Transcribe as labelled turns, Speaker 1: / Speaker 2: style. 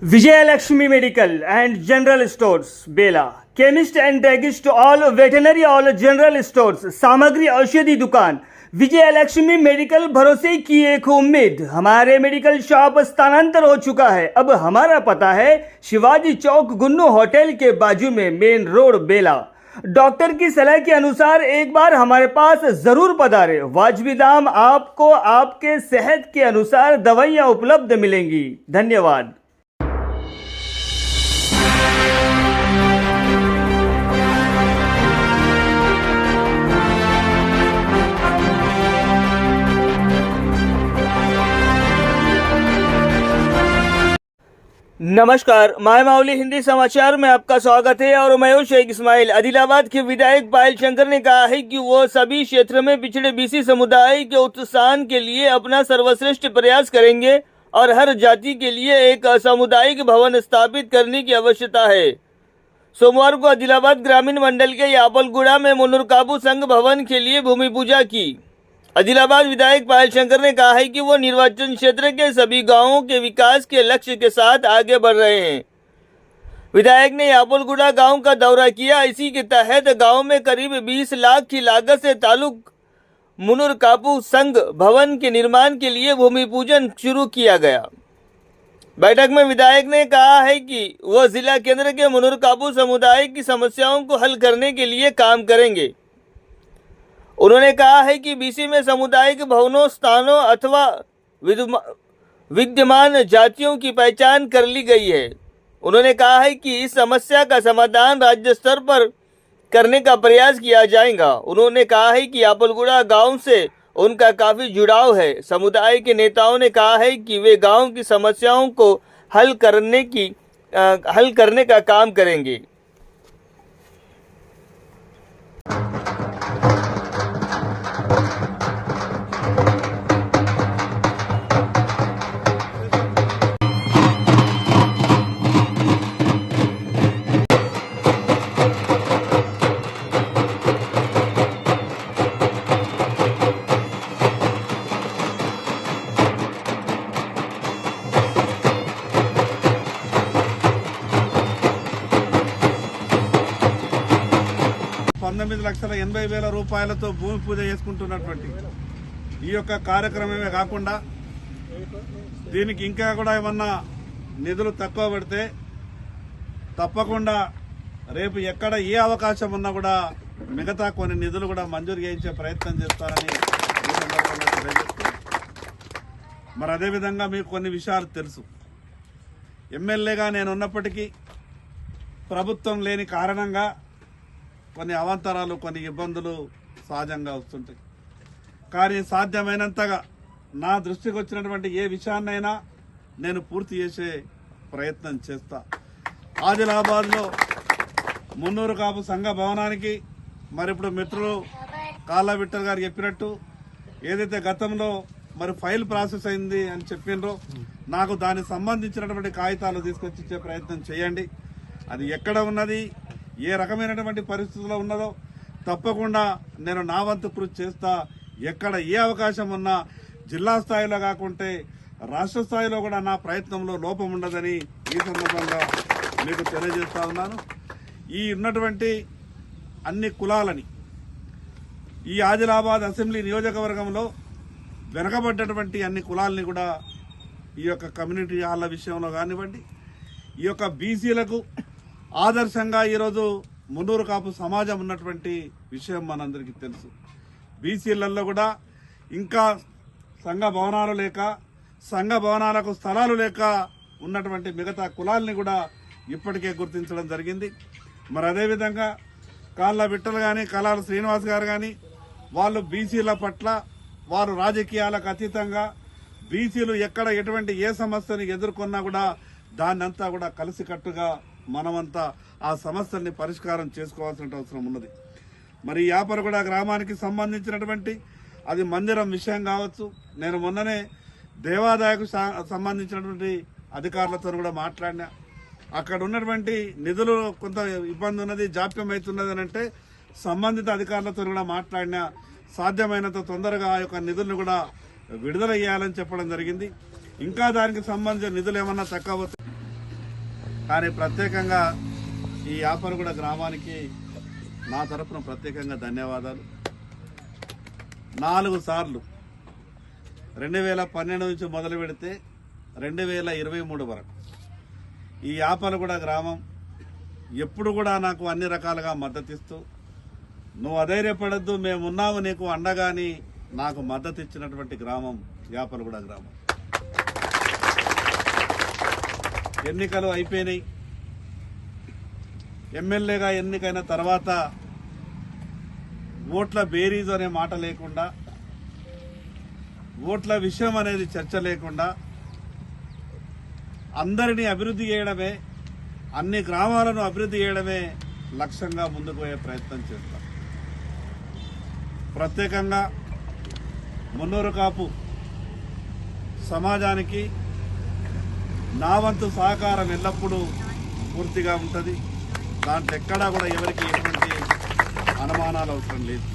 Speaker 1: Vijayalakshmi Medical and General Stores, Bela. Chemist and druggist to all veterinary all general stores. सामग्री औषधि दुकान. Vijayalakshmi medical भरोसे की एक उम्मीद. हमारे मेडिकल शॉप स्थानांतर हो चुका है. अब हमारा पता है शिवाजी चौक गुन्नू होटल के बाजू में, मेन रोड, बेला. डॉक्टर की सलाह के अनुसार एक बार हमारे पास जरूर पधारें. वाजबी दाम आपको आपके सेहत के अनुसार दवाइयाँ उपलब्ध मिलेंगी. धन्यवाद. नमस्कार, माय माउली हिंदी समाचार में आपका स्वागत है और मैं हूं शेख इस्माइल. आदिलाबाद के विधायक पायल शंकर ने कहा है कि वो सभी क्षेत्र में पिछड़े बीसी समुदाय के उत्थान के लिए अपना सर्वश्रेष्ठ प्रयास करेंगे और हर जाति के लिए एक सामुदायिक भवन स्थापित करने की आवश्यकता है. सोमवार को आदिलाबाद ग्रामीण मंडल के यापलगुड़ा में मुन्नूर काबू संघ भवन के लिए भूमि पूजा की. आदिलाबाद विधायक पायल शंकर ने कहा है कि वो निर्वाचन क्षेत्र के सभी गांवों के विकास के लक्ष्य के साथ आगे बढ़ रहे हैं. विधायक ने यापलगुड़ा गांव का दौरा किया. इसी के तहत गांव में करीब 20 लाख की लागत से तालुक मुन्नूर काबू संघ भवन के निर्माण के लिए भूमि पूजन शुरू किया गया. बैठक में विधायक ने कहा है कि वह जिला केंद्र के मुन्नूर काबू समुदाय की समस्याओं को हल करने के लिए काम करेंगे. उन्होंने कहा है कि बीसी में सामुदायिक भवनों, स्थानों अथवा विद्यमान जातियों की पहचान कर ली गई है. उन्होंने कहा है कि इस समस्या का समाधान राज्य स्तर पर करने का प्रयास किया जाएगा. उन्होंने कहा है कि यापलगुड़ा गांव से उनका काफ़ी जुड़ाव है. समुदाय के नेताओं ने कहा है कि वे गांव की समस्याओं को हल करने का काम करेंगे.
Speaker 2: ₹19,80,000 భూమి పూజ చేసుకుంటున్నటువంటి ఈ యొక్క కార్యక్రమమే కాకుండా దీనికి ఇంకా కూడా ఏమన్నా నిధులు తక్కువ పడితే తప్పకుండా రేపు ఎక్కడ ఏ అవకాశం ఉన్నా కూడా మిగతా కొన్ని నిధులు కూడా మంజూరు చేయించే ప్రయత్నం చేస్తారని ఈ సందర్భంగా తెలియజేస్తూ, మరి అదేవిధంగా మీకు కొన్ని విషయాలు తెలుసు. ఎమ్మెల్యేగా నేను ఉన్నప్పటికీ ప్రభుత్వం లేని కారణంగా కొన్ని అవాంతరాలు, కొన్ని ఇబ్బందులు సహజంగా వస్తుంటాయి. కానీ సాధ్యమైనంతగా నా దృష్టికి వచ్చినటువంటి ఏ విషయాన్నైనా నేను పూర్తి చేసే ప్రయత్నం చేస్తా. ఆదిలాబాద్లో మున్నూరు కాపు సంఘ భవనానికి మరి ఇప్పుడు మిత్రులు కాళ్ళ విఠల్ గారు చెప్పినట్టు ఏదైతే గతంలో మరి ఫైల్ ప్రాసెస్ అయింది అని చెప్పినరో, నాకు దానికి సంబంధించినటువంటి కాగితాలు తీసుకొచ్చి ఇచ్చే ప్రయత్నం చేయండి. అది ఎక్కడ ఉన్నది, ఏ రకమైనటువంటి పరిస్థితుల్లో ఉన్నదో తప్పకుండా నేను నా వంతు కృషి చేస్తా. ఎక్కడ ఏ అవకాశం ఉన్నా జిల్లా స్థాయిలో కాకుంటే రాష్ట్ర స్థాయిలో కూడా నా ప్రయత్నంలో లోపం ఉండదని ఈ సందర్భంగా మీకు తెలియజేస్తా ఉన్నాను. ఈ ఉన్నటువంటి అన్ని కులాలని ఈ ఆదిలాబాద్ అసెంబ్లీ నియోజకవర్గంలో వెనకబడ్డటువంటి అన్ని కులాలని కూడా ఈ యొక్క కమ్యూనిటీ హాల్ల విషయంలో కానివ్వండి, ఈ యొక్క బీసీలకు ఆదర్శంగా ఈరోజు మున్నూరు కాపు సమాజం ఉన్నటువంటి విషయం మనందరికీ తెలుసు. బీసీలలో కూడా ఇంకా సంఘ భవనాలు లేక, సంఘ భవనాలకు స్థలాలు లేక ఉన్నటువంటి మిగతా కులాలని కూడా ఇప్పటికే గుర్తించడం జరిగింది. మరి అదేవిధంగా కాళ్ళ విఠల్ కానీ, కళాల శ్రీనివాస్ గారు కానీ వాళ్ళు బీసీల పట్ల వారు రాజకీయాలకు అతీతంగా బీసీలు ఎక్కడ ఎటువంటి ఏ సమస్యను ఎదుర్కొన్నా కూడా దాన్నంతా కూడా కలిసికట్టుగా మనమంతా ఆ సమస్యల్ని పరిష్కారం చేసుకోవాల్సిన అవసరం ఉన్నది. మరి యాపలగూడ గ్రామానికి సంబంధించినటువంటి అది మందిరం విషయం కావచ్చు, నేను మొన్ననే దేవాదాయకు సంబంధించినటువంటి అధికారులతో కూడా మాట్లాడినా. అక్కడ ఉన్నటువంటి నిధులు కొంత ఇబ్బంది ఉన్నది, జాప్యం అవుతున్నది అని అంటే సంబంధిత అధికారులతో కూడా మాట్లాడినా. సాధ్యమైనంత తొందరగా ఆ యొక్క నిధులను కూడా విడుదల చేయాలని చెప్పడం జరిగింది. ఇంకా దానికి సంబంధించిన నిధులు ఏమన్నా తక్కువ కానీ ప్రత్యేకంగా ఈ యాపరగూడ గ్రామానికి నా తరపున ప్రత్యేకంగా ధన్యవాదాలు. 4 సార్లు 2012 నుంచి మొదలు పెడితే 2023 వరకు ఈ యాపరగూడ గ్రామం ఎప్పుడు కూడా నాకు అన్ని రకాలుగా మద్దతిస్తూ, నువ్వు అధైర్యపడద్దు, మేమున్నాము నీకు అండగాని నాకు మద్దతు ఇచ్చినటువంటి గ్రామం యాపరగూడ గ్రామం. ఎన్నికలు అయిపోయినాయి. ఎమ్మెల్యేగా ఎన్నికైన తర్వాత ఓట్ల బేరీజు అనే మాట లేకుండా, ఓట్ల విషయం అనేది చర్చ లేకుండా అందరినీ అభివృద్ధి చేయడమే, అన్ని గ్రామాలను అభివృద్ధి చేయడమే లక్ష్యంగా ముందుకు పోయే ప్రయత్నం చేస్తాం. ప్రత్యేకంగా మున్నూరు కాపు సమాజానికి నా వంతు సహకారం ఎల్లప్పుడూ పూర్తిగా ఉంటుంది. దాంట్లో ఎక్కడా కూడా ఎవరికి ఎటువంటి అనుమానాలు అవసరం లేదు.